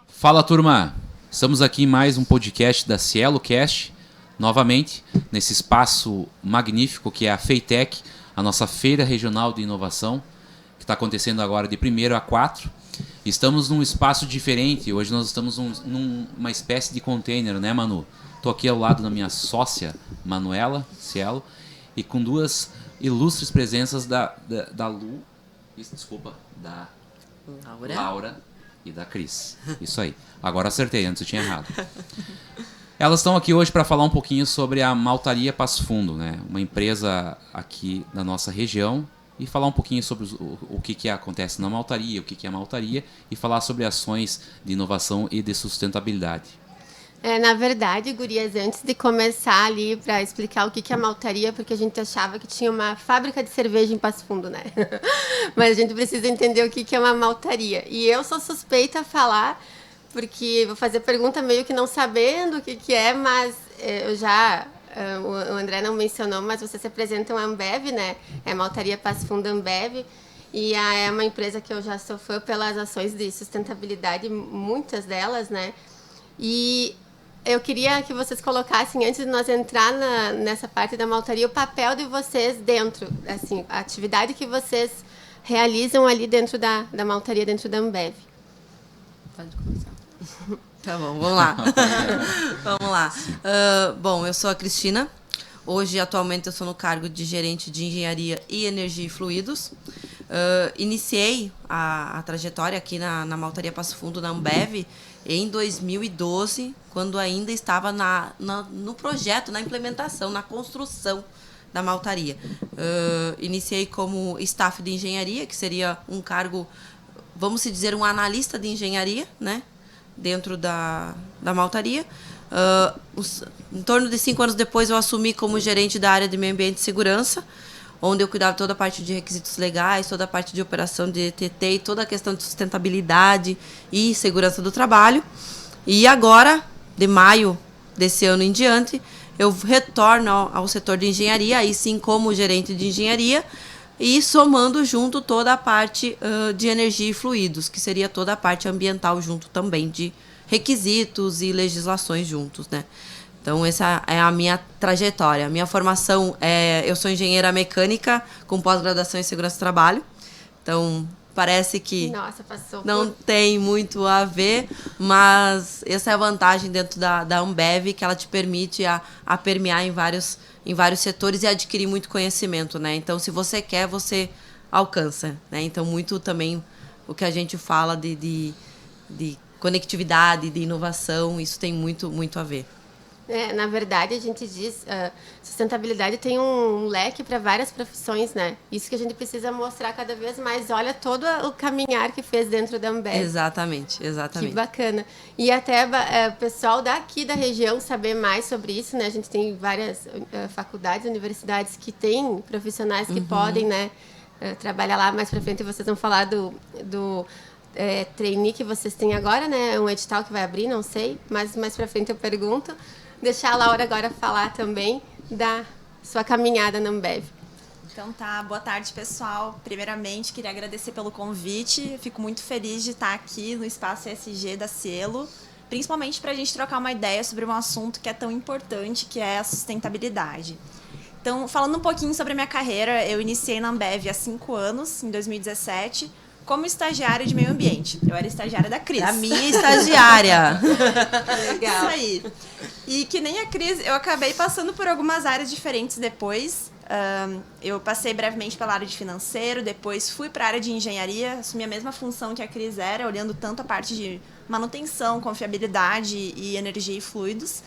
Fala, turma! Estamos aqui em mais um podcast da Cielo Cast, novamente nesse espaço magnífico que é a FEITEC, a nossa Feira Regional de Inovação, que está acontecendo agora de 1º a 4. Estamos num espaço diferente, hoje nós estamos numa espécie de container, né, Manu? Estou aqui ao lado da minha sócia, Manuela Cielo, e com duas ilustres presenças da Lu, desculpa, da Laura e da Cris. Isso aí. Agora acertei, antes eu tinha errado. Elas estão aqui hoje para falar um pouquinho sobre a Maltaria Passo Fundo, né? Uma empresa aqui da nossa região, e falar um pouquinho sobre o que acontece na maltaria, o que é a maltaria, e falar sobre ações de inovação e de sustentabilidade. Na verdade, gurias, antes de começar ali para explicar o que é a maltaria, porque a gente achava que tinha uma fábrica de cerveja em Passo Fundo, né? Mas a gente precisa entender o que é uma maltaria. E eu sou suspeita a falar, porque vou fazer pergunta meio que não sabendo o que é, mas eu já... O André não mencionou, mas vocês representam a Ambev, né? É a Maltaria Passo Fundo Ambev. E é uma empresa que eu já sou fã pelas ações de sustentabilidade, muitas delas, né? E eu queria que vocês colocassem, antes de nós entrar nessa parte da maltaria, o papel de vocês dentro, assim, a atividade que vocês realizam ali dentro da maltaria, dentro da Ambev. Pode começar. Tá bom, vamos lá. Vamos lá. Bom, eu sou a Cristina. Hoje, atualmente, eu sou no cargo de gerente de engenharia e energia e fluidos. Iniciei a trajetória aqui na Maltaria Passo Fundo, na Ambev, em 2012, quando ainda estava no projeto, na implementação, na construção da maltaria. Iniciei como staff de engenharia, que seria um cargo, vamos dizer, um analista de engenharia, né? Dentro da maltaria. Em torno de 5 anos depois, eu assumi como gerente da área de meio ambiente e segurança, onde eu cuidava toda a parte de requisitos legais, toda a parte de operação de ETT e toda a questão de sustentabilidade e segurança do trabalho. E agora, de maio desse ano em diante, eu retorno ao setor de engenharia, aí sim como gerente de engenharia, e somando junto toda a parte de energia e fluidos, que seria toda a parte ambiental junto também, de requisitos e legislações juntos, né? Então, essa é a minha trajetória. Minha formação eu sou engenheira mecânica com pós-graduação em segurança do trabalho. Então, parece que não tem muito a ver, mas essa é a vantagem dentro da Ambev, que ela te permite a permear em vários setores e adquirir muito conhecimento, né? Então, se você quer, você alcança, né? Então, muito também o que a gente fala de conectividade, de inovação, isso tem muito, muito a ver. Na verdade, a gente diz sustentabilidade tem um leque para várias profissões, né? Isso que a gente precisa mostrar cada vez mais. Olha todo o caminhar que fez dentro da Ambev. Exatamente. Que bacana. E até o pessoal daqui da região saber mais sobre isso, né? A gente tem várias faculdades, universidades que têm profissionais que podem, né, trabalhar lá. Mais para frente vocês vão falar do trainee que vocês têm agora, né? Um edital que vai abrir, não sei, mas mais para frente eu pergunto. Deixar a Laura agora falar também da sua caminhada na Ambev. Então tá, boa tarde, pessoal. Primeiramente, queria agradecer pelo convite. Fico muito feliz de estar aqui no Espaço ESG da Cielo, principalmente para a gente trocar uma ideia sobre um assunto que é tão importante, que é a sustentabilidade. Então, falando um pouquinho sobre a minha carreira, eu iniciei na Ambev há 5 anos, em 2017, como estagiária de meio ambiente. Eu era estagiária da Cris. A minha estagiária. Legal. Isso aí. E que nem a Cris, eu acabei passando por algumas áreas diferentes depois. Eu passei brevemente pela área de financeiro, depois fui para a área de engenharia, assumi a mesma função que a Cris era, olhando tanto a parte de manutenção, confiabilidade e energia e fluidos.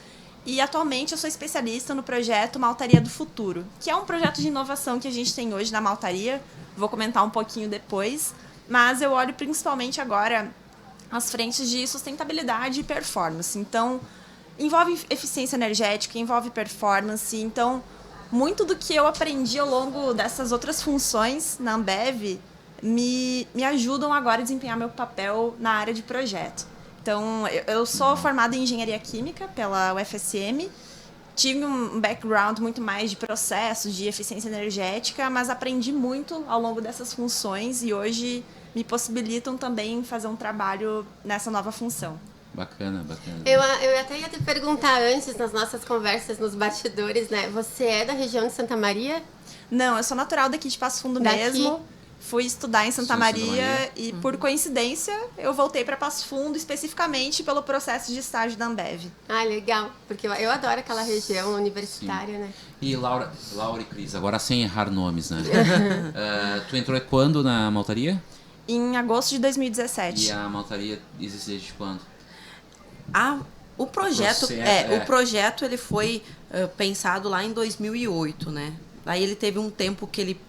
E atualmente eu sou especialista no projeto Maltaria do Futuro, que é um projeto de inovação que a gente tem hoje na maltaria. Vou comentar um pouquinho depois. Mas eu olho principalmente agora as frentes de sustentabilidade e performance. Então, envolve eficiência energética, envolve performance. Então, muito do que eu aprendi ao longo dessas outras funções na Ambev me ajudam agora a desempenhar meu papel na área de projeto. Então, eu sou formada em engenharia química pela UFSM tive um background muito mais de processos, de eficiência energética, mas aprendi muito ao longo dessas funções e hoje me possibilitam também fazer um trabalho nessa nova função. Bacana, bacana. Eu até ia te perguntar antes, nas nossas conversas, nos bastidores, né? Você é da região de Santa Maria? Não, eu sou natural daqui de Passo Fundo Daqui? mesmo. Fui estudar em Santa Maria e, por coincidência, eu voltei para Passo Fundo especificamente pelo processo de estágio da Ambev. Ah, legal, porque eu adoro aquela região universitária, né? E Laura e Cris, agora sem errar nomes, né? Tu entrou quando na maltaria? Em agosto de 2017. E a maltaria existe desde quando? O projeto, o projeto ele foi pensado lá em 2008, né? Aí ele teve um tempo que ele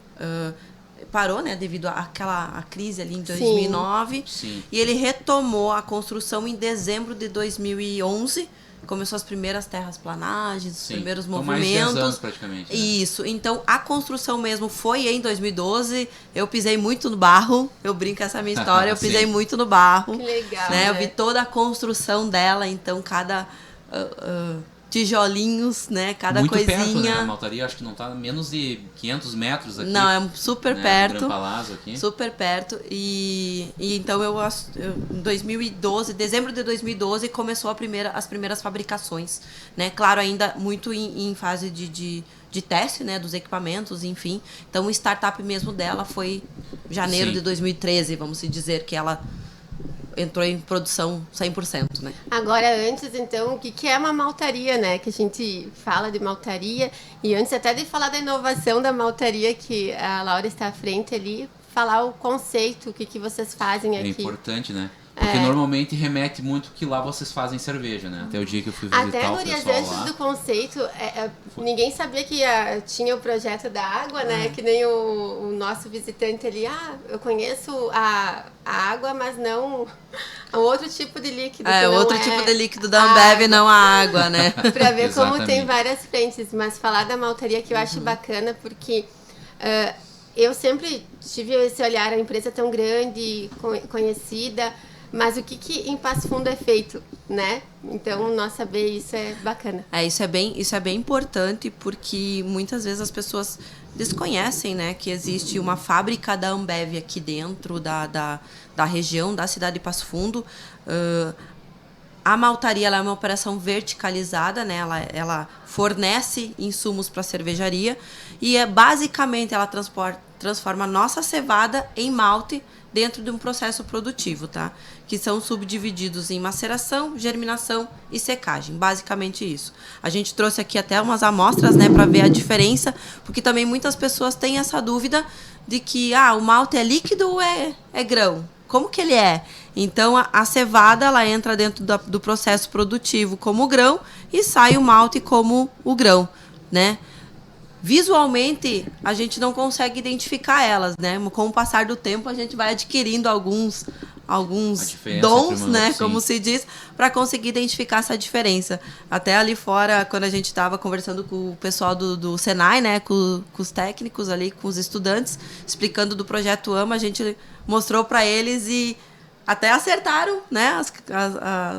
parou, né, devido à crise ali em 2009. Sim. E ele retomou a construção em dezembro de 2011. Começou as primeiras terrasplanagens, os primeiros movimentos. Mais de 10 anos praticamente. Né? Isso. Então, a construção mesmo foi em 2012. Eu pisei muito no barro. Eu brinco essa minha história. Eu pisei muito no barro. Que legal, né? Eu vi toda a construção dela. Então, cada tijolinhos, né? Cada muito coisinha. Perto, né? A maltaria acho que não está a menos de 500 metros aqui. Não, é super perto. Gran Palazzo aqui. Super perto. E então em 2012, dezembro de 2012, começou as primeiras fabricações, né? Claro, ainda muito em fase de teste, né, dos equipamentos, enfim. Então, o startup mesmo dela foi janeiro de 2013, vamos dizer, que ela entrou em produção 100%, né? Agora, antes, então, o que é uma maltaria, né? Que a gente fala de maltaria. E antes até de falar da inovação da maltaria, que a Laura está à frente ali, falar o conceito, o que vocês fazem aqui. É importante, né? Porque normalmente remete muito que lá vocês fazem cerveja, né? Até o dia que eu fui visitar até, o Gurias, pessoal antes lá. do conceito, ninguém sabia que tinha o projeto da água, né? Que nem o nosso visitante ali. Eu conheço a água, mas não o outro tipo de líquido. Outro tipo de líquido da Ambev, não a água, né? Pra ver como tem várias frentes. Mas falar da maltaria que eu acho bacana, porque eu sempre tive esse olhar, a empresa tão grande, conhecida, mas o que em Passo Fundo é feito, né? Então, nós saber isso é bacana. Isso é bem importante, porque muitas vezes as pessoas desconhecem, né, que existe uma fábrica da Ambev aqui dentro da região, da cidade de Passo Fundo. A maltaria ela é uma operação verticalizada, né? Ela fornece insumos para a cervejaria e basicamente ela transforma a nossa cevada em malte dentro de um processo produtivo, tá? Que são subdivididos em maceração, germinação e secagem, basicamente isso. A gente trouxe aqui até umas amostras, né, para ver a diferença, porque também muitas pessoas têm essa dúvida de que o malte é líquido ou é grão? Como que ele é? Então, a cevada ela entra dentro do processo produtivo como grão e sai o malte como o grão, né? Visualmente, a gente não consegue identificar elas, né? Com o passar do tempo, a gente vai adquirindo alguns dons, né? Como se diz, para conseguir identificar essa diferença. Até ali fora, quando a gente estava conversando com o pessoal do Senai, né? Com os técnicos ali, com os estudantes, explicando do projeto AMA, a gente mostrou para eles e até acertaram, né?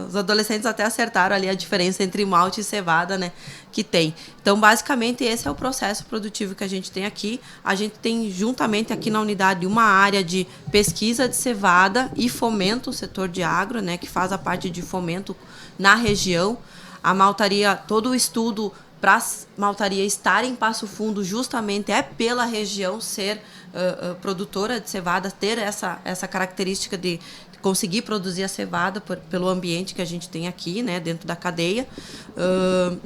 Os adolescentes até acertaram ali a diferença entre malte e cevada, né? Que tem. Então, basicamente, esse é o processo produtivo que a gente tem aqui. A gente tem, juntamente aqui na unidade, uma área de pesquisa de cevada e fomento, o setor de agro, né? Que faz a parte de fomento na região. A maltaria, todo o estudo para a maltaria estar em Passo Fundo justamente é pela região ser produtora de cevada, ter essa característica de conseguir produzir a cevada pelo ambiente que a gente tem aqui, né, dentro da cadeia.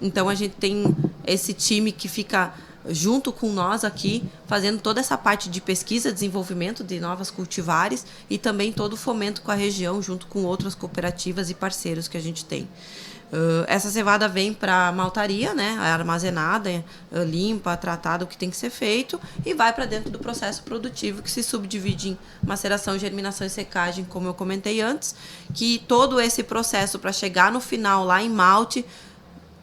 Então, a gente tem esse time que fica junto com nós aqui, fazendo toda essa parte de pesquisa, desenvolvimento de novas cultivares e também todo o fomento com a região, junto com outras cooperativas e parceiros que a gente tem. Essa cevada vem para a maltaria, né, armazenada, limpa, tratada, o que tem que ser feito, e vai para dentro do processo produtivo, que se subdivide em maceração, germinação e secagem, como eu comentei antes, que todo esse processo para chegar no final lá em malte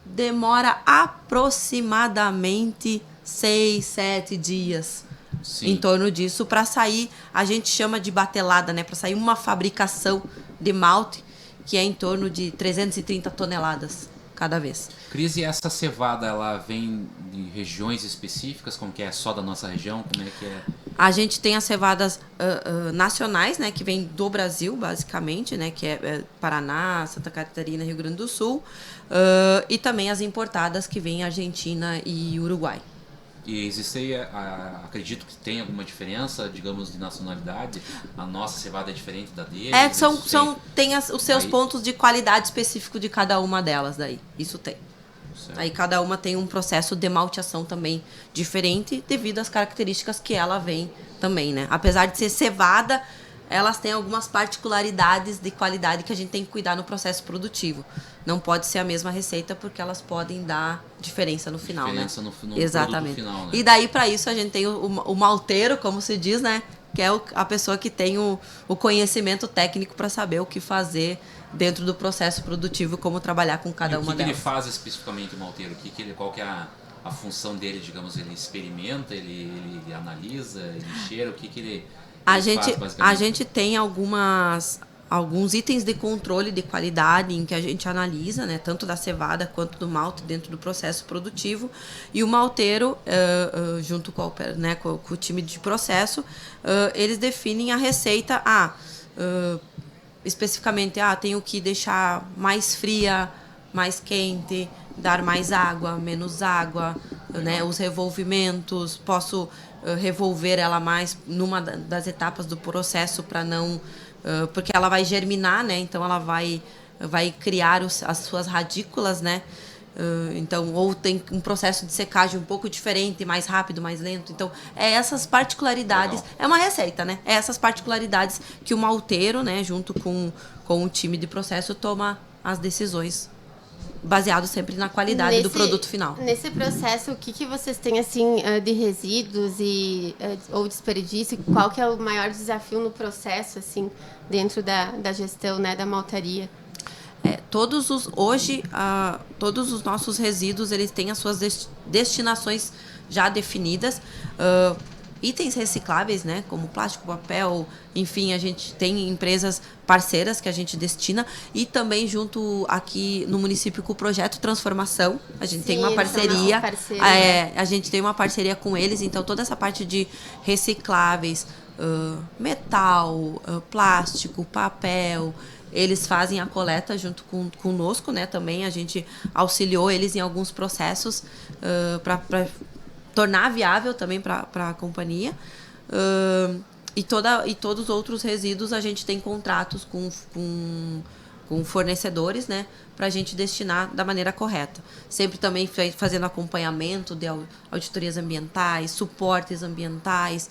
demora aproximadamente 6, 7 dias. Sim. Em torno disso, para sair, a gente chama de batelada, né, para sair uma fabricação de malte, que é em torno de 330 toneladas cada vez. Cris, e essa cevada, ela vem de regiões específicas, como que é só da nossa região? Como é que é? A gente tem as cevadas nacionais, né, que vem do Brasil, basicamente, né, que é Paraná, Santa Catarina, Rio Grande do Sul, e também as importadas que vêm Argentina e Uruguai. E existe, acredito que tem alguma diferença, digamos, de nacionalidade? A nossa cevada é diferente da deles? Tem os seus pontos de qualidade específico de cada uma delas daí. Isso tem. Certo. Aí cada uma tem um processo de malteação também diferente devido às características que ela vem também, né? Apesar de ser cevada, elas têm algumas particularidades de qualidade que a gente tem que cuidar no processo produtivo. Não pode ser a mesma receita porque elas podem dar diferença no final, diferença né? no Exatamente. Final, né? E daí, para isso, a gente tem o malteiro, como se diz, né? Que é a pessoa que tem o conhecimento técnico para saber o que fazer dentro do processo produtivo, como trabalhar com cada uma delas. O que ele faz especificamente, o malteiro? Qual que é a função dele, digamos? Ele experimenta, ele analisa, ele cheira? O que ele faz, basicamente? A gente tem alguns itens de controle de qualidade em que a gente analisa, né, tanto da cevada quanto do malte dentro do processo produtivo, e o malteiro, junto com o time de processo, eles definem a receita, especificamente, tenho que deixar mais fria, mais quente, dar mais água, menos água, né, os revolvimentos, posso revolver ela mais numa das etapas do processo para não... porque ela vai germinar, né? Então ela vai criar as suas radículas, né? Então, ou tem um processo de secagem um pouco diferente, mais rápido, mais lento. Então, essas particularidades. Legal. É uma receita, né? É essas particularidades que o malteiro, né, junto com o time de processo, toma as decisões. Baseado sempre na qualidade do produto final. Nesse processo, o que vocês têm assim de resíduos ou desperdício? Qual que é o maior desafio no processo, assim, dentro da gestão, né, da maltaria? Todos os nossos resíduos, eles têm as suas destinações já definidas. Itens recicláveis, né, como plástico, papel, enfim, a gente tem empresas parceiras que a gente destina, e também junto aqui no município com o projeto Transformação, a gente tem uma parceria, a gente tem uma parceria com eles, então toda essa parte de recicláveis, metal, plástico, papel, eles fazem a coleta junto conosco, né, também a gente auxiliou eles em alguns processos para tornar viável também para a companhia. E todos os outros resíduos a gente tem contratos com fornecedores, né, para a gente destinar da maneira correta. Sempre também fazendo acompanhamento de auditorias ambientais, suportes ambientais,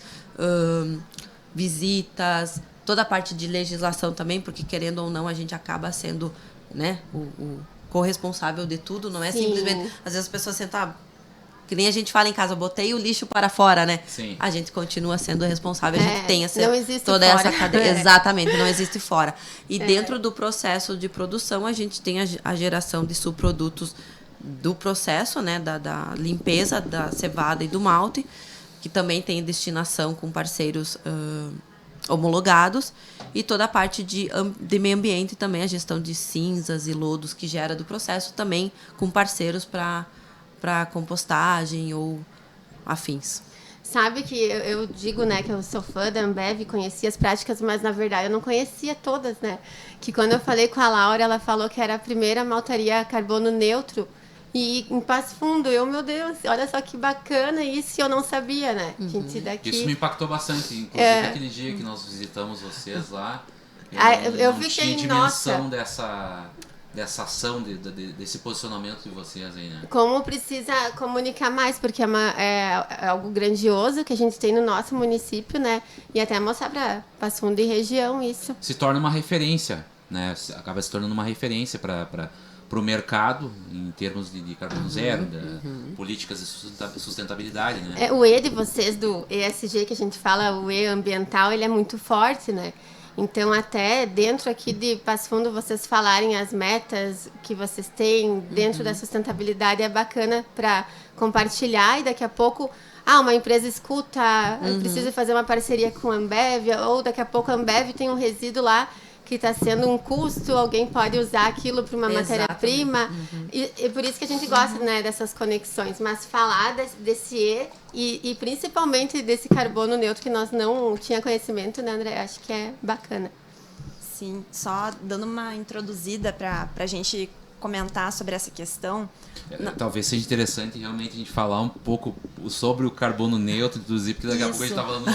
visitas, toda a parte de legislação também, porque querendo ou não a gente acaba sendo, né, o corresponsável de tudo, não é simplesmente... Às vezes as pessoas sentam... Que nem a gente fala em casa, botei o lixo para fora, né? Sim. A gente continua sendo responsável, a gente tem toda essa cadeia. Exatamente, não existe fora. E dentro do processo de produção, a gente tem a geração de subprodutos do processo, né? Da limpeza, da cevada e do malte, que também tem destinação com parceiros homologados. E toda a parte de meio ambiente também, a gestão de cinzas e lodos que gera do processo, também com parceiros para compostagem ou afins. Sabe que eu digo, né, que eu sou fã da Ambev, conhecia as práticas, mas na verdade eu não conhecia todas, né? Que quando eu falei com a Laura, ela falou que era a primeira maltaria carbono neutro e em Passo Fundo. Meu Deus, olha só que bacana isso, eu não sabia, né? Gente daqui... Isso me impactou bastante, inclusive aquele dia que nós visitamos vocês lá. Eu não fiquei, tinha dimensão dessa ação, desse posicionamento de vocês aí, né? Como precisa comunicar mais, porque é algo grandioso que a gente tem no nosso município, né? E até mostrar para Passo Fundo e região isso. Se torna uma referência, né? Acaba se tornando uma referência para o mercado em termos de carbono zero, políticas de sustentabilidade, né? O E de vocês, do ESG, que a gente fala, o E ambiental, ele é muito forte, né? Então, até dentro aqui de Passo Fundo, vocês falarem as metas que vocês têm dentro da sustentabilidade é bacana para compartilhar, e daqui a pouco, uma empresa escuta, precisa fazer uma parceria com a Ambev, ou daqui a pouco a Ambev tem um resíduo lá que está sendo um custo, alguém pode usar aquilo para uma Exatamente. matéria-prima. E por isso que a gente gosta, né, dessas conexões. Mas falar desse e principalmente desse carbono neutro que nós não tinha conhecimento, né, André? Acho que é bacana. Sim, só dando uma introduzida para a gente comentar sobre essa questão. Talvez seja interessante realmente a gente falar um pouco sobre o carbono neutro, introduzir, porque daqui a pouco a gente está falando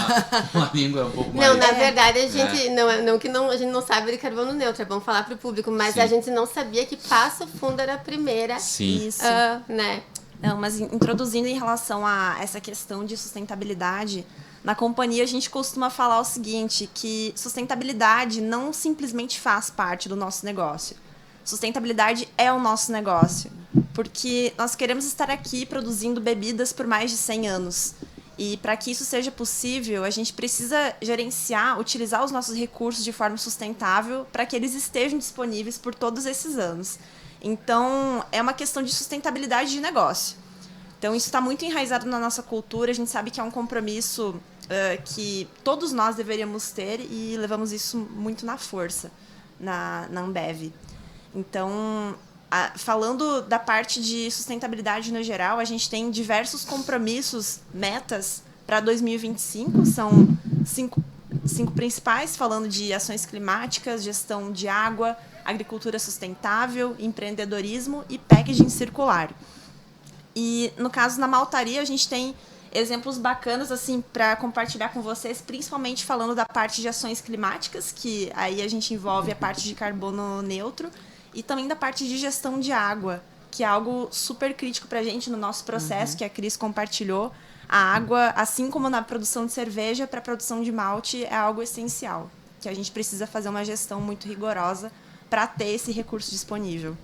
uma língua um pouco mais... Não, na verdade, a gente a gente não sabe de carbono neutro, é bom falar para o público, mas Sim. a gente não sabia que Passo Fundo era a primeira. Sim. Isso. Né? Não, mas introduzindo em relação a essa questão de sustentabilidade, na companhia a gente costuma falar o seguinte, que sustentabilidade não simplesmente faz parte do nosso negócio. Sustentabilidade é o nosso negócio, porque nós queremos estar aqui produzindo bebidas por mais de 100 anos. E para que isso seja possível, a gente precisa gerenciar, utilizar os nossos recursos de forma sustentável para que eles estejam disponíveis por todos esses anos. Então, é uma questão de sustentabilidade de negócio. Então, isso está muito enraizado na nossa cultura, a gente sabe que é um compromisso que todos nós deveríamos ter e levamos isso muito na força, na Ambev. Então, falando da parte de sustentabilidade no geral, a gente tem diversos compromissos, metas para 2025, são cinco principais, falando de ações climáticas, gestão de água, agricultura sustentável, empreendedorismo e packaging circular. E, no caso, na maltaria, a gente tem exemplos bacanas assim para compartilhar com vocês, principalmente falando da parte de ações climáticas, que aí a gente envolve a parte de carbono neutro, e também da parte de gestão de água, que é algo super crítico para a gente no nosso processo, que a Cris compartilhou. A água, assim como na produção de cerveja, para a produção de malte é algo essencial, que a gente precisa fazer uma gestão muito rigorosa para ter esse recurso disponível.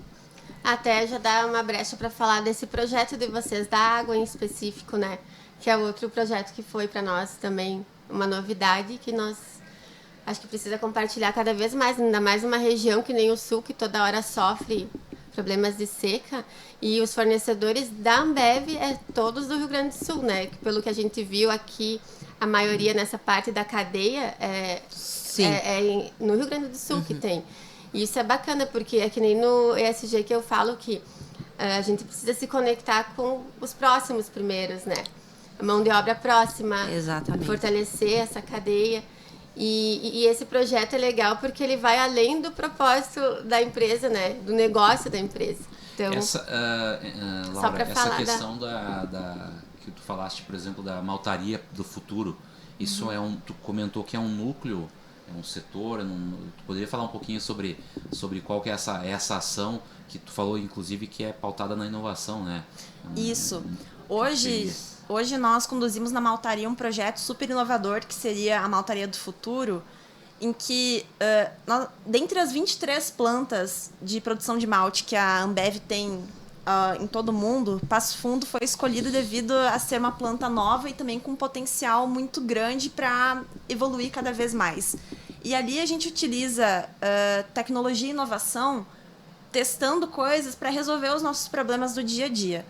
Até já dá uma brecha para falar desse projeto de vocês, da água em específico, né? Que é outro projeto que foi para nós também uma novidade, que nós acho que precisa compartilhar cada vez mais, ainda mais numa região que nem o Sul, que toda hora sofre problemas de seca, e os fornecedores da Ambev todos do Rio Grande do Sul, né? Pelo que a gente viu aqui, a maioria nessa parte da cadeia no Rio Grande do Sul que tem. E isso é bacana, porque é que nem no ESG que eu falo que a gente precisa se conectar com os próximos primeiros, né? A mão de obra próxima, Exatamente. Fortalecer essa cadeia. E esse projeto é legal porque ele vai além do propósito da empresa, né? Do negócio da empresa. Então, Laura, essa questão que tu falaste, por exemplo, da maltaria do futuro, isso tu comentou que é um núcleo, é um setor, tu poderia falar um pouquinho sobre qual que é essa ação que tu falou, inclusive, que é pautada na inovação, né? Isso. Hoje nós conduzimos na maltaria um projeto super inovador, que seria a maltaria do futuro, em que, dentre as 23 plantas de produção de malte que a Ambev tem em todo o mundo, Passo Fundo foi escolhido devido a ser uma planta nova e também com um potencial muito grande para evoluir cada vez mais. E ali a gente utiliza tecnologia e inovação, testando coisas para resolver os nossos problemas do dia a dia.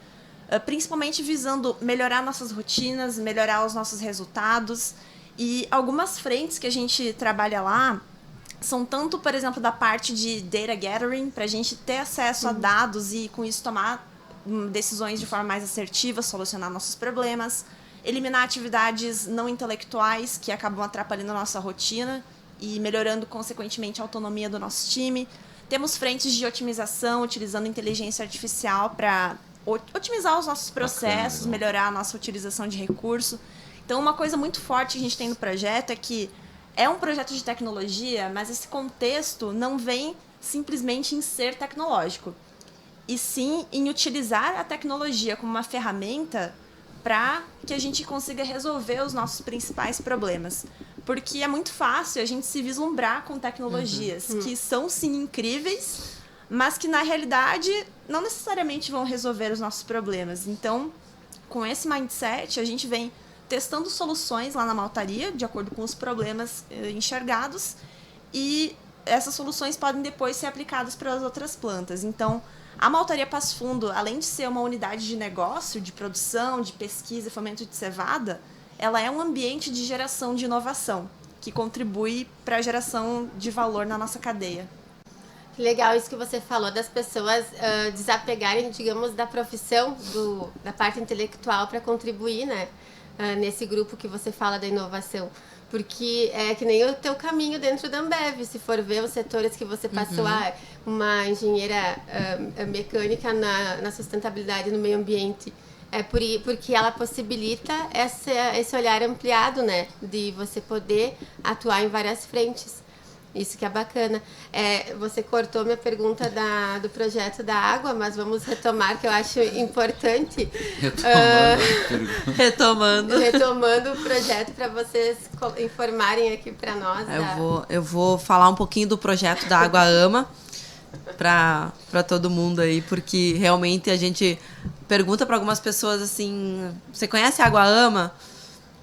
Principalmente visando melhorar nossas rotinas, melhorar os nossos resultados. E algumas frentes que a gente trabalha lá são tanto, por exemplo, da parte de data gathering, para a gente ter acesso a dados e, com isso, tomar decisões de forma mais assertiva, solucionar nossos problemas, eliminar atividades não intelectuais que acabam atrapalhando a nossa rotina e melhorando, consequentemente, a autonomia do nosso time. Temos frentes de otimização, utilizando inteligência artificial para otimizar os nossos processos, melhorar a nossa utilização de recurso. Então, uma coisa muito forte que a gente tem no projeto é que é um projeto de tecnologia, mas esse contexto não vem simplesmente em ser tecnológico, e sim em utilizar a tecnologia como uma ferramenta para que a gente consiga resolver os nossos principais problemas. Porque é muito fácil a gente se vislumbrar com tecnologias que são, sim, incríveis, mas que, na realidade, não necessariamente vão resolver os nossos problemas. Então, com esse mindset, a gente vem testando soluções lá na maltaria, de acordo com os problemas enxergados, e essas soluções podem depois ser aplicadas para as outras plantas. Então, a maltaria Passo Fundo, além de ser uma unidade de negócio, de produção, de pesquisa e fomento de cevada, ela é um ambiente de geração de inovação. que contribui para a geração de valor na nossa cadeia. Legal isso que você falou das pessoas desapegarem, digamos, da profissão, da parte intelectual para contribuir, né? Nesse grupo que você fala da inovação. Porque é que nem o teu caminho dentro da Ambev, se for ver os setores que você passou, uma engenheira mecânica na sustentabilidade no meio ambiente. Porque ela possibilita esse olhar ampliado, né? De você poder atuar em várias frentes. Isso que é bacana. Você cortou minha pergunta do projeto da água, mas vamos retomar, que eu acho importante. Retomando o projeto para vocês informarem aqui para nós. Eu vou falar um pouquinho do projeto da Água Ama para todo mundo aí, porque realmente a gente pergunta para algumas pessoas assim: você conhece a Água Ama?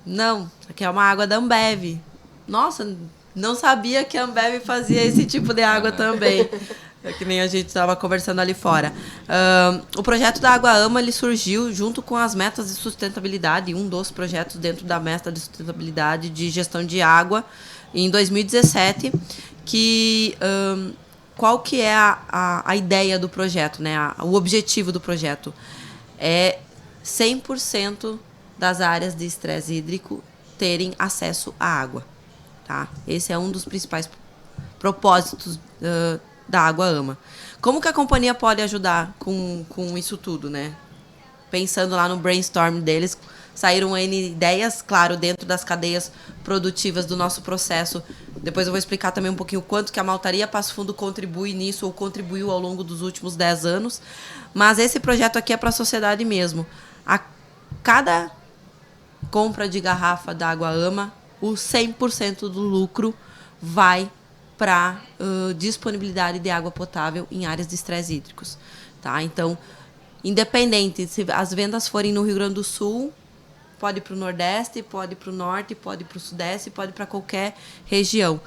Não, aqui é uma água da Ambev. Nossa, não sabia que a Ambev fazia esse tipo de água também. É que nem a gente estava conversando ali fora. O projeto da Água Ama, ele surgiu junto com as metas de sustentabilidade, um dos projetos dentro da meta de sustentabilidade de gestão de água, em 2017, qual que é a ideia do projeto, né? O objetivo do projeto é 100% das áreas de estresse hídrico terem acesso à água. Tá? Esse é um dos principais propósitos da Água Ama. Como que a companhia pode ajudar com isso tudo, né? Pensando lá no brainstorm deles, saíram N ideias, claro, dentro das cadeias produtivas do nosso processo. Depois eu vou explicar também um pouquinho o quanto que a Maltaria Passo Fundo contribui nisso, ou contribuiu ao longo dos últimos 10 anos. Mas esse projeto aqui é para a sociedade mesmo. A cada compra de garrafa da Água Ama, o 100% do lucro vai para disponibilidade de água potável em áreas de estresse hídricos. Tá? Então, independente, se as vendas forem no Rio Grande do Sul, pode ir para o Nordeste, pode ir para o Norte, pode ir para o Sudeste, pode ir para qualquer região.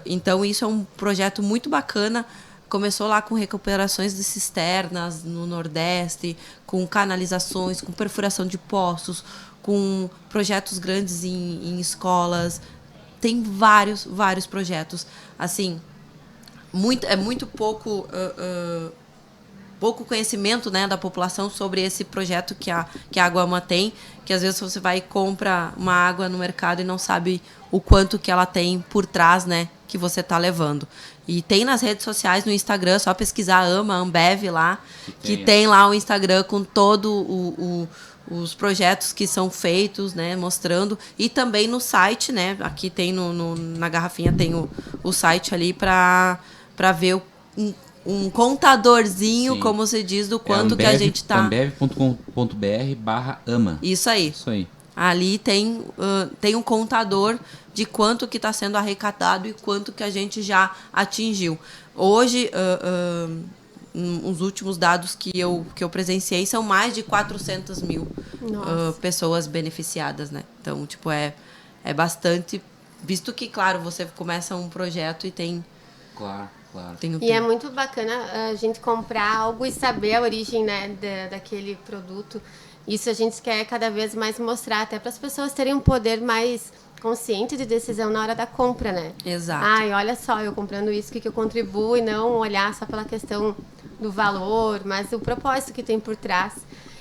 Então, isso é um projeto muito bacana. Começou lá com recuperações de cisternas no Nordeste, com canalizações, com perfuração de poços, com projetos grandes em escolas. Tem vários projetos. Assim, muito pouco conhecimento, né, da população sobre esse projeto que a Água Ama tem, que às vezes você vai e compra uma água no mercado e não sabe o quanto que ela tem por trás, né, que você está levando. E tem nas redes sociais, no Instagram, só pesquisar Ambev lá, que tem lá o Instagram com todo os projetos que são feitos, né, mostrando, e também no site, né, aqui tem na garrafinha tem o site ali para ver um contadorzinho, sim, como se diz, do quanto Ambev, que a gente está. Ambev.com.br/ama. Isso aí. Ali tem um contador de quanto que está sendo arrecadado e quanto que a gente já atingiu. Hoje, os últimos dados que eu presenciei são mais de 400 mil pessoas beneficiadas, né? Então, tipo, é bastante, visto que, claro, você começa um projeto e tem... Claro. E é muito bacana a gente comprar algo e saber a origem, né, daquele produto. Isso a gente quer cada vez mais mostrar, até para as pessoas terem um poder mais consciente de decisão na hora da compra, né? Exato. Ai, olha só, eu comprando isso, o que eu contribuo, e não olhar só pela questão do valor, mas o propósito que tem por trás.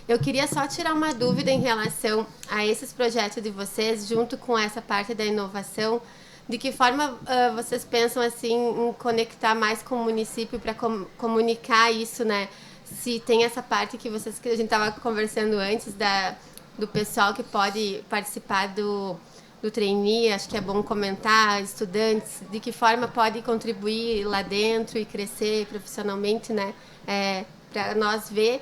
Eu queria só tirar uma dúvida em relação a esses projetos de vocês, junto com essa parte da inovação. De que forma vocês pensam assim em conectar mais com o município para comunicar isso, né? Se tem essa parte que a gente estava conversando antes do pessoal que pode participar do trainee, acho que é bom comentar, estudantes, de que forma pode contribuir lá dentro e crescer profissionalmente, né? Para nós ver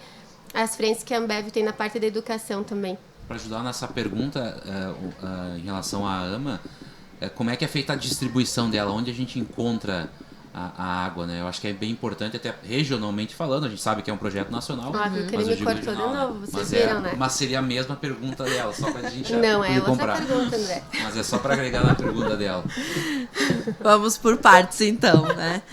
as frentes que a Ambev tem na parte da educação também. Para ajudar nessa pergunta em relação à AMA, como é que é feita a distribuição dela? Onde a gente encontra a água, né? Eu acho que é bem importante, até regionalmente falando, a gente sabe que é um projeto nacional. Óbvio que ele me cortou de novo, vocês mas viram, né? Mas seria a mesma pergunta dela, só pra gente Não, é outra comprar. pergunta, André. Mas é só para agregar na pergunta dela. Vamos por partes, então, né?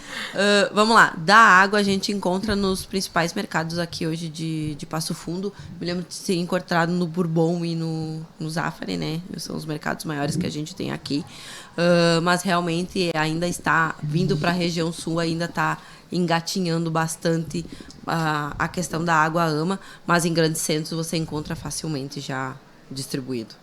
Vamos lá. Da água a gente encontra nos principais mercados aqui hoje de Passo Fundo. Me lembro de ser encontrado no Bourbon e no Zafari, né? São os mercados maiores que a gente tem aqui. Mas realmente ainda está vindo para a região sul, ainda está engatinhando bastante a questão da água AMA, mas em grandes centros você encontra facilmente já distribuído.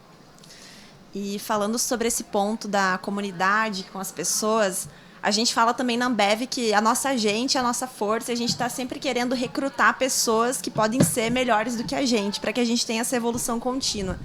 E falando sobre esse ponto da comunidade com as pessoas, a gente fala também na Ambev que a nossa gente, a nossa força, a gente está sempre querendo recrutar pessoas que podem ser melhores do que a gente, para que a gente tenha essa evolução contínua.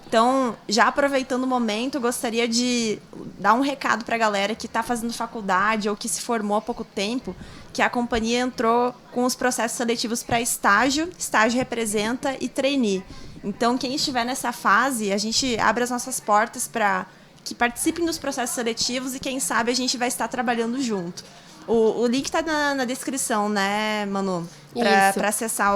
Então, já aproveitando o momento, eu gostaria de dar um recado para a galera que está fazendo faculdade ou que se formou há pouco tempo, que a companhia entrou com os processos seletivos para estágio representa e trainee. Então, quem estiver nessa fase, a gente abre as nossas portas para que participem dos processos seletivos e, quem sabe, a gente vai estar trabalhando junto. O link está na descrição, né, Manu? Para acessar,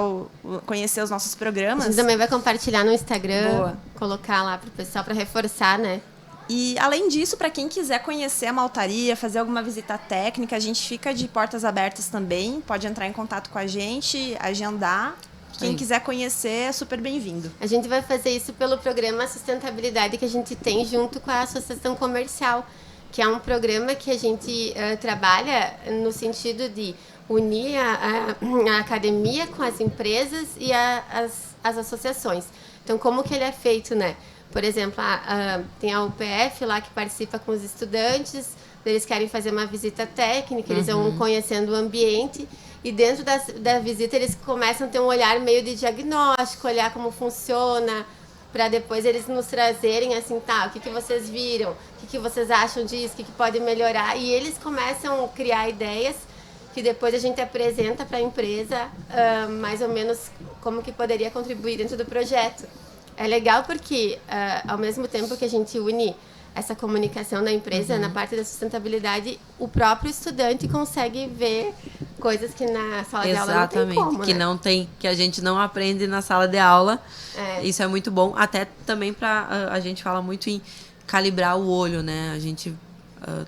conhecer os nossos programas. A gente também vai compartilhar no Instagram, Boa. Colocar lá para o pessoal para reforçar, né? E, além disso, para quem quiser conhecer a maltaria, fazer alguma visita técnica, a gente fica de portas abertas também. Pode entrar em contato com a gente, agendar. Quem quiser conhecer é super bem-vindo. A gente vai fazer isso pelo programa Sustentabilidade que a gente tem junto com a Associação Comercial, que é um programa que a gente trabalha no sentido de unir a academia com as empresas e as associações. Então, como que ele é feito, né? Por exemplo, tem a UPF lá que participa com os estudantes, eles querem fazer uma visita técnica, eles vão conhecendo o ambiente e dentro da visita eles começam a ter um olhar meio de diagnóstico, olhar como funciona, para depois eles nos trazerem assim, tá, o que vocês viram, o que vocês acham disso, o que pode melhorar, e eles começam a criar ideias que depois a gente apresenta para a empresa mais ou menos como que poderia contribuir dentro do projeto. É legal porque, ao mesmo tempo que a gente une essa comunicação da empresa na parte da sustentabilidade, o próprio estudante consegue ver coisas que na sala de aula não tem como, que né? não tem, que a gente não aprende na sala de aula. Isso é muito bom, até também para a gente fala muito em calibrar o olho, né? A gente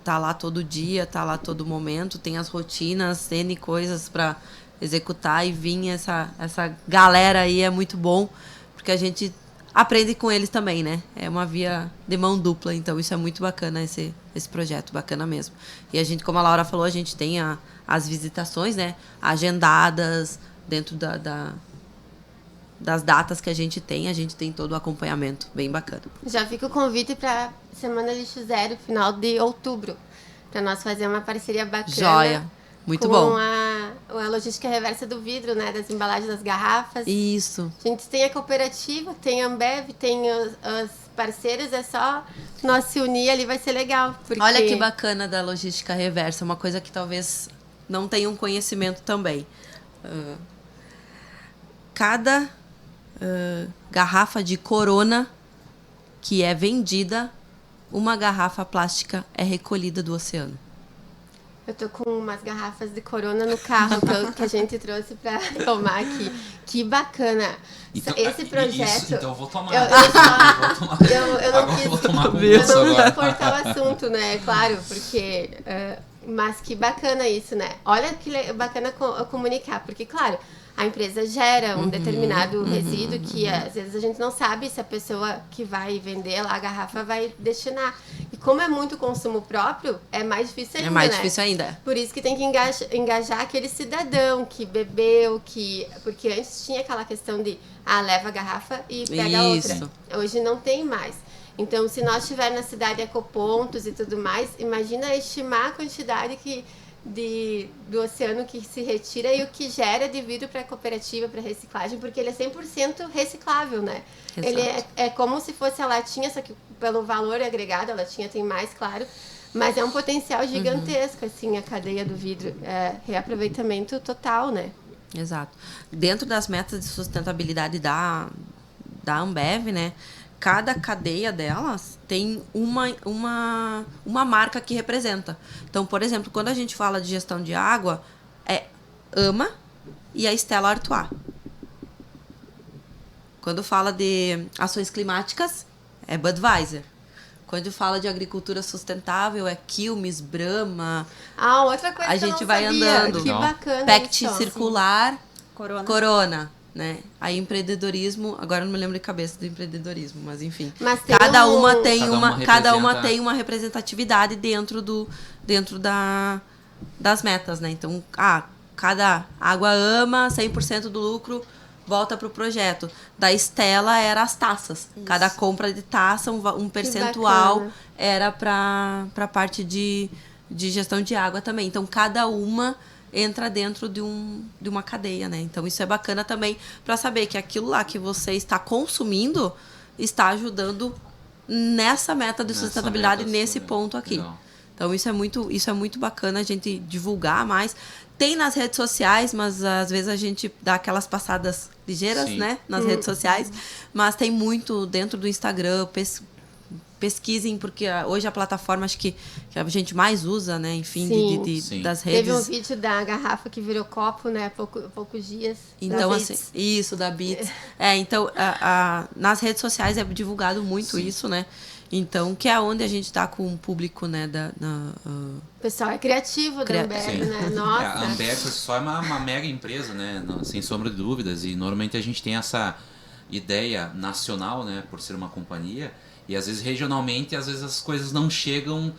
tá lá todo dia, tá lá todo momento, tem as rotinas, N coisas para executar e vir essa galera aí é muito bom, porque a gente aprende com eles também, né? É uma via de mão dupla, então isso é muito bacana, esse projeto, bacana mesmo. E a gente, como a Laura falou, a gente tem as visitações, né? Agendadas dentro das datas que a gente tem todo o acompanhamento, bem bacana. Já fica o convite para Semana Lixo Zero, final de outubro, para nós fazer uma parceria bacana. Joia, muito com bom. A logística reversa do vidro, né? Das embalagens das garrafas. Isso. A gente tem a cooperativa, tem a Ambev, tem os parceiros, é só nós se unir ali, vai ser legal. Porque... Olha que bacana da logística reversa, uma coisa que talvez não tenham conhecimento também. Cada garrafa de Corona que é vendida, uma garrafa plástica é recolhida do oceano. Eu tô com umas garrafas de Corona no carro que a gente trouxe para tomar aqui. Que bacana. Então, esse projeto... Isso, então eu vou tomar. Eu não quis cortar o assunto, né? Claro, porque... mas que bacana isso, né? Olha que bacana comunicar, porque, claro, a empresa gera um determinado resíduo que às vezes a gente não sabe se a pessoa que vai vender lá a garrafa vai destinar. E como é muito consumo próprio, é mais difícil ainda, difícil ainda. Por isso que tem que engajar aquele cidadão que bebeu, porque antes tinha aquela questão de leva a garrafa e pega a outra. Hoje não tem mais. Então, se nós tivermos na cidade ecopontos e tudo mais, imagina estimar a quantidade do oceano que se retira e o que gera de vidro para a cooperativa, para reciclagem, porque ele é 100% reciclável, né? Exato. Ele é como se fosse a latinha, só que pelo valor agregado, a latinha tem mais, claro, mas é um potencial gigantesco, assim, a cadeia do vidro. É reaproveitamento total, né? Exato. Dentro das metas de sustentabilidade da Ambev, né? cada cadeia delas tem uma marca que representa. Então, por exemplo, quando a gente fala de gestão de água, é AMA e a Stella Artois. Quando fala de ações climáticas, é Budweiser. Quando fala de agricultura sustentável, é Quilmes, Brahma. Outra coisa a que gente eu não vai sabia. andando. Que bacana. Pact isso. circular, Corona. né? Aí empreendedorismo, agora eu não me lembro de cabeça do empreendedorismo, mas enfim. Mas tem cada um- uma tem Cada uma representa- tem uma representatividade dentro das metas, né? Então, cada água ama 100% do lucro volta para o projeto. Da Stella era as taças. Isso. Cada compra de taça, um percentual bacana. era para a parte de gestão de água também. Então, cada uma entra dentro de uma cadeia, né? Então, isso é bacana também para saber que aquilo lá que você está consumindo está ajudando nessa meta de Nessa sustentabilidade, meta, nesse né? ponto aqui. Legal. Então, isso é muito bacana a gente divulgar mais. Tem nas redes sociais, mas às vezes a gente dá aquelas passadas ligeiras, Sim. né? Nas redes sociais. Mas tem muito dentro do Instagram. Pesquisem, porque hoje a plataforma acho que a gente mais usa, né? Enfim, Sim. Sim. das Teve um redes. vídeo da garrafa que virou copo, né? Há poucos dias. Então, Da assim, Beats. isso, da Beats. Então, nas redes sociais é divulgado muito isso, né? Então, que é onde a gente tá com o público, né? O pessoal é criativo da Amberg, Sim. né? Nossa. A Amberg só é uma mega empresa, né? Sem sombra de dúvidas. E normalmente a gente tem essa ideia nacional, né? Por ser uma companhia. E às vezes regionalmente, às vezes as coisas não chegam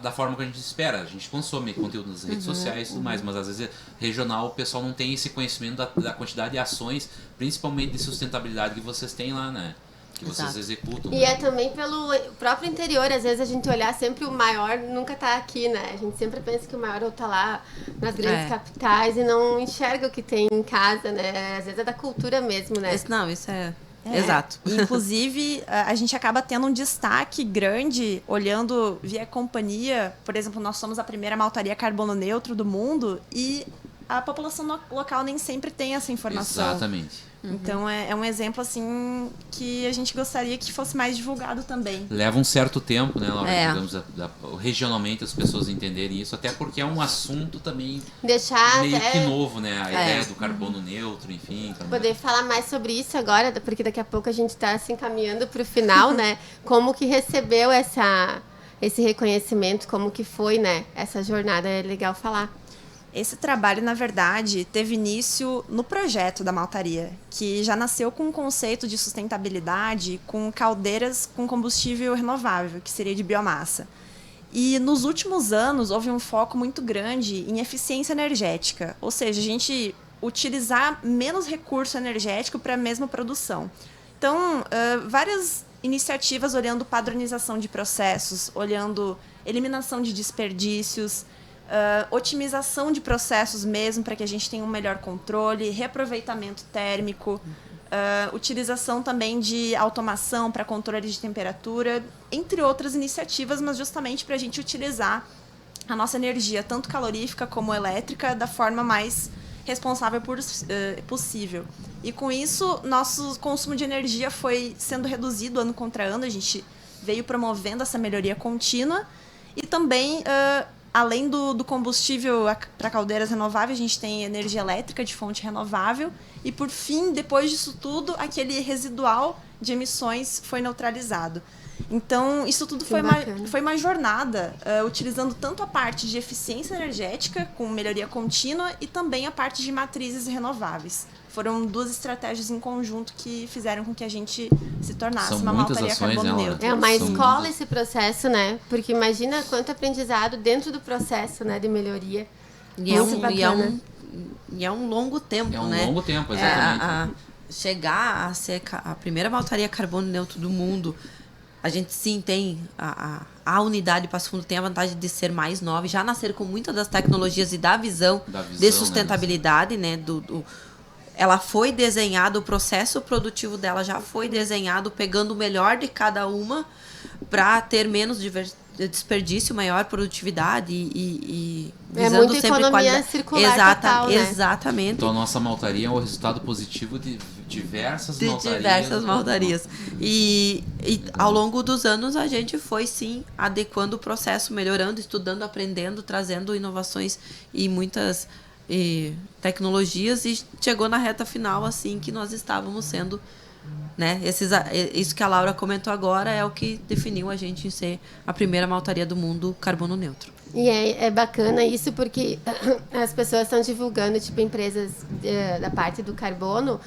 da forma que a gente espera. A gente consome conteúdo nas redes sociais e tudo mais, mas às vezes regional o pessoal não tem esse conhecimento da quantidade de ações, principalmente de sustentabilidade que vocês têm lá, né? Que vocês Exato. executam. E é também pelo próprio interior, às vezes a gente olhar sempre o maior nunca tá aqui, né? A gente sempre pensa que o maior tá lá nas grandes capitais e não enxerga o que tem em casa, né? Às vezes é da cultura mesmo, né? Isso é... Exato. Inclusive, a gente acaba tendo um destaque grande olhando via companhia. Por exemplo, nós somos a primeira maltaria carbono neutro do mundo e a população local nem sempre tem essa informação. Exatamente. Então, é um exemplo, assim, que a gente gostaria que fosse mais divulgado também. Leva um certo tempo, né, Laura? É. Digamos, regionalmente as pessoas entenderem isso, até porque é um assunto também Deixar meio até que novo, né? A ideia do carbono neutro, enfim. Também. poder falar mais sobre isso agora, porque daqui a pouco a gente está se encaminhando para o final, né? Como que recebeu esse reconhecimento, como que foi, né? Essa jornada, é legal falar. Esse trabalho, na verdade, teve início no projeto da maltaria, que já nasceu com um conceito de sustentabilidade com caldeiras com combustível renovável, que seria de biomassa. E nos últimos anos houve um foco muito grande em eficiência energética, ou seja, a gente utilizar menos recurso energético para a mesma produção. Então, várias iniciativas olhando padronização de processos, olhando eliminação de desperdícios, otimização de processos mesmo, para que a gente tenha um melhor controle, reaproveitamento térmico, utilização também de automação para controle de temperatura, entre outras iniciativas, mas justamente para a gente utilizar a nossa energia, tanto calorífica como elétrica, da forma mais responsável possível. E com isso, nosso consumo de energia foi sendo reduzido ano contra ano, a gente veio promovendo essa melhoria contínua e também... além do combustível para caldeiras renováveis, a gente tem energia elétrica de fonte renovável. E, por fim, depois disso tudo, aquele residual de emissões foi neutralizado. Então, isso tudo foi uma jornada, utilizando tanto a parte de eficiência energética, com melhoria contínua, e também a parte de matrizes renováveis. Foram duas estratégias em conjunto que fizeram com que a gente se tornasse São uma muitas maltaria ações, carbono né, neutro. É uma São escola muitas. esse processo, né? Porque imagina quanto aprendizado dentro do processo, né, de melhoria. Muito bacana. E é um longo tempo, É um né? longo tempo, exatamente. Chegar a ser a primeira maltaria carbono neutro do mundo, a gente sim tem a unidade Passo Fundo tem a vantagem de ser mais nova e já nascer com muitas das tecnologias e da visão de sustentabilidade, né? Ela foi desenhada, o processo produtivo dela já foi desenhado pegando o melhor de cada uma para ter menos desperdício, maior produtividade e visando muito sempre economia qualidade circular total, né? Exatamente. Então a nossa maltaria é um resultado positivo de diversas de maltarias. diversas maltarias. E ao longo dos anos a gente foi, sim, adequando o processo, melhorando, estudando, aprendendo, trazendo inovações e muitas tecnologias, e chegou na reta final, assim, que nós estávamos sendo, né, isso que a Laura comentou agora é o que definiu a gente em ser a primeira maltaria do mundo carbono neutro. E é bacana isso porque as pessoas estão divulgando, tipo, empresas da parte do carbono,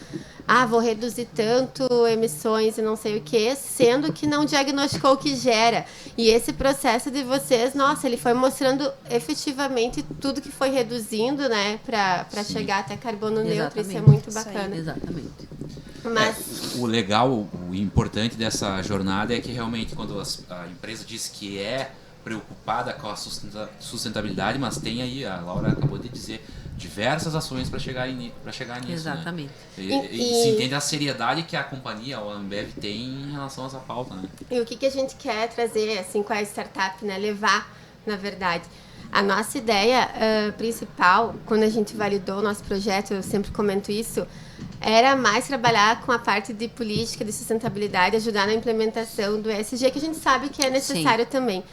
vou reduzir tanto emissões e não sei o quê, sendo que não diagnosticou o que gera. E esse processo de vocês, nossa, ele foi mostrando efetivamente tudo que foi reduzindo, né, para chegar até carbono neutro. Isso é muito bacana. Exatamente. Mas O legal, o importante dessa jornada é que realmente quando a empresa diz que é preocupada com a sustentabilidade, mas tem aí, a Laura acabou de dizer, diversas ações para chegar nisso. Exatamente. Né? E se entende a seriedade que a companhia, a Ambev, tem em relação a essa pauta. Né? E o que a gente quer trazer assim, com a startup, né? Levar, na verdade. A nossa ideia principal, quando a gente validou o nosso projeto, eu sempre comento isso, era mais trabalhar com a parte de política, de sustentabilidade, ajudar na implementação do ESG, que a gente sabe que é necessário também.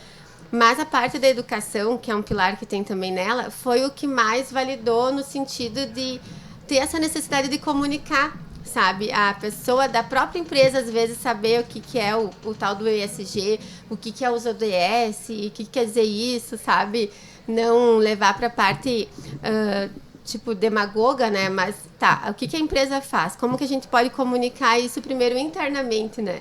Mas a parte da educação, que é um pilar que tem também nela, foi o que mais validou no sentido de ter essa necessidade de comunicar, sabe? A pessoa da própria empresa, às vezes, saber o que é o tal do ESG, o que é os ODS, o que quer dizer isso, sabe? Não levar para a parte, tipo, demagoga, né? Mas, o que a empresa faz? Como que a gente pode comunicar isso primeiro internamente, né?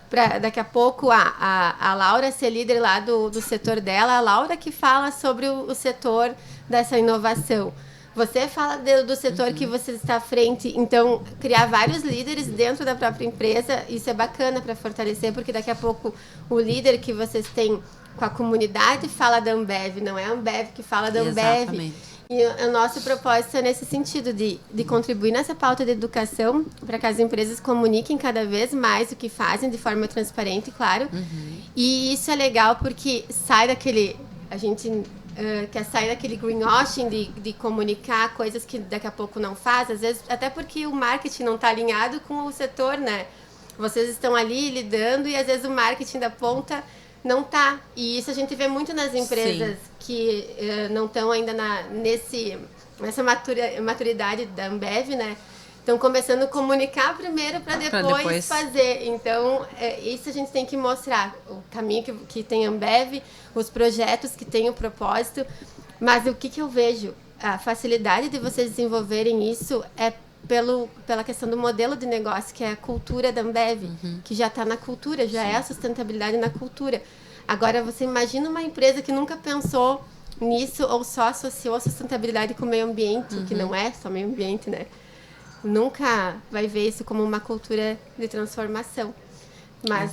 Para daqui a pouco a Laura ser líder lá do setor dela, a Laura que fala sobre o setor dessa inovação. Você fala do setor que você está à frente, então criar vários líderes dentro da própria empresa, isso é bacana para fortalecer, porque daqui a pouco o líder que vocês têm com a comunidade fala da Ambev, não é a Ambev que fala da Ambev. Exatamente. E o nosso propósito é nesse sentido, de contribuir nessa pauta de educação para que as empresas comuniquem cada vez mais o que fazem de forma transparente, claro. E isso é legal porque sai daquele... A gente quer sair daquele greenwashing de comunicar coisas que daqui a pouco não faz, às vezes até porque o marketing não está alinhado com o setor, né? Vocês estão ali lidando e às vezes o marketing da ponta não tá. E isso a gente vê muito nas empresas que não estão ainda nessa maturidade da Ambev, né? Estão começando a comunicar primeiro para depois fazer. Então, isso a gente tem que mostrar. O caminho que tem a Ambev, os projetos que têm o propósito. Mas o que eu vejo? A facilidade de vocês desenvolverem isso é pela questão do modelo de negócio, que é a cultura da Ambev, que já está na cultura, já é a sustentabilidade na cultura. Agora, você imagina uma empresa que nunca pensou nisso ou só associou a sustentabilidade com o meio ambiente, que não é só meio ambiente, né? Nunca vai ver isso como uma cultura de transformação. Mas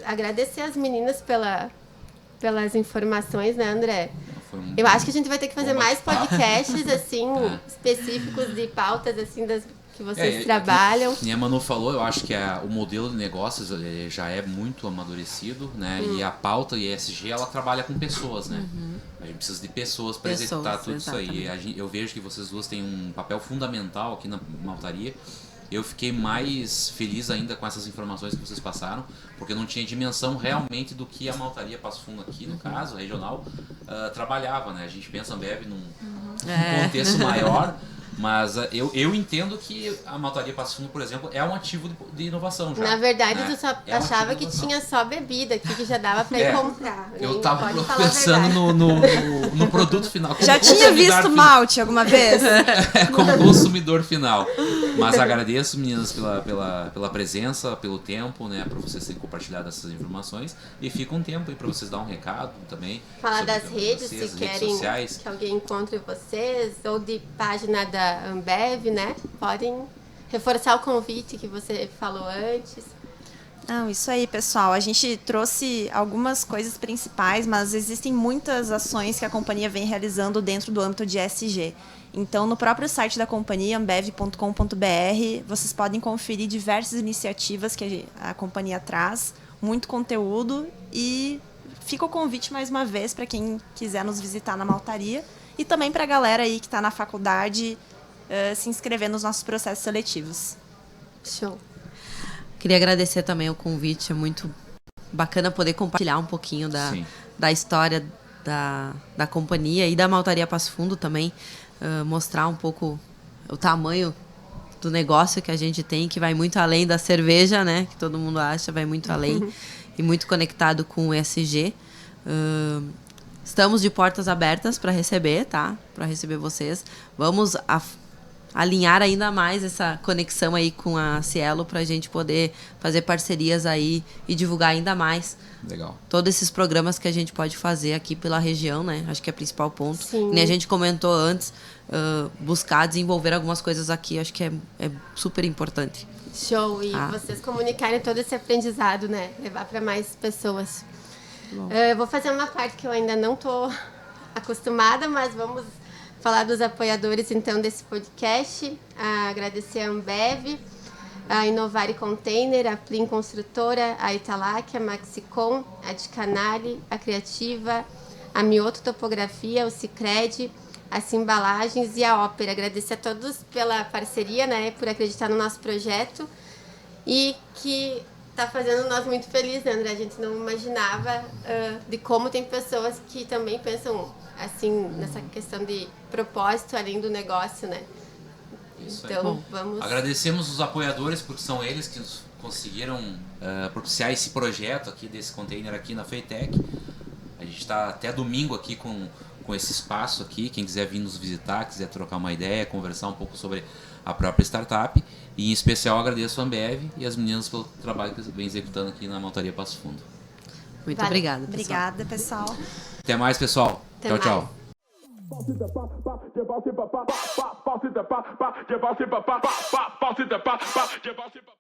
agradecer as meninas pelas informações, né, André? Eu acho que a gente vai ter que fazer mais podcasts, assim, específicos de pautas, assim, que vocês trabalham. Como a Manu falou, eu acho que o modelo de negócios já é muito amadurecido, né? E a pauta ESG, ela trabalha com pessoas, né? A gente precisa de pessoas para executar tudo isso aí. Eu vejo que vocês duas têm um papel fundamental aqui na maltaria. Eu fiquei mais feliz ainda com essas informações que vocês passaram, porque eu não tinha dimensão realmente do que a maltaria Passo Fundo aqui, no caso, regional, trabalhava, né? A gente pensa Ambev num contexto maior, mas eu entendo que a maltaria Passo Fundo, por exemplo, é um ativo de inovação já. Na verdade, né? tu só achava que tinha só bebida aqui, que já dava para ir comprar. Eu tava pensando no produto final. Já tinha visto malte alguma vez? Como consumidor final. Mas agradeço, meninas, pela presença, pelo tempo, né, para vocês terem compartilhado essas informações. E fica um tempo aí para vocês dar um recado também. Falar das redes, se querem que alguém encontre vocês, ou de página da Ambev, né? Podem reforçar o convite que você falou antes. Não, isso aí, pessoal. A gente trouxe algumas coisas principais, mas existem muitas ações que a companhia vem realizando dentro do âmbito de ESG. Então, no próprio site da companhia, ambev.com.br, vocês podem conferir diversas iniciativas que a companhia traz, muito conteúdo, e fica o convite mais uma vez para quem quiser nos visitar na maltaria e também para a galera aí que está na faculdade se inscrever nos nossos processos seletivos. Show. Queria agradecer também o convite, é muito bacana poder compartilhar um pouquinho da história da companhia e da Maltaria Passo Fundo também, mostrar um pouco o tamanho do negócio que a gente tem, que vai muito além da cerveja, né? Que todo mundo acha, vai muito além e muito conectado com o ESG. Estamos de portas abertas para receber, tá? Para receber vocês. Vamos alinhar ainda mais essa conexão aí com a Cielo para a gente poder fazer parcerias aí e divulgar ainda mais. Legal. Todos esses programas que a gente pode fazer aqui pela região, né? Acho que é o principal ponto. Sim. Nem a gente comentou antes, buscar desenvolver algumas coisas aqui, acho que é super importante. Show. E vocês comunicarem todo esse aprendizado, né? Levar para mais pessoas. Vou fazer uma parte que eu ainda não estou acostumada, mas vamos falar dos apoiadores, então, desse podcast. Agradecer a Ambev, a Inovare Container, a Plin Construtora, a Italac, a Maxicom, a Dicanale, a Criativa, a Mioto Topografia, o Sicredi, as Embalagens e a Ópera. Agradecer a todos pela parceria, né, por acreditar no nosso projeto e que está fazendo nós muito felizes, né, André? A gente não imaginava de como tem pessoas que também pensam assim, nessa questão de propósito além do negócio, né? Isso então, aí. vamos... Agradecemos os apoiadores, porque são eles que conseguiram propiciar esse projeto aqui, desse container aqui na FEITEC. A gente está até domingo aqui com esse espaço aqui. Quem quiser vir nos visitar, quiser trocar uma ideia, conversar um pouco sobre a própria startup. E, em especial, agradeço a Ambev e as meninas pelo trabalho que vem executando aqui na Maltaria Passo Fundo. Muito obrigada, pessoal. Obrigada, pessoal. Até mais, pessoal. Até tchau, mais. tchau.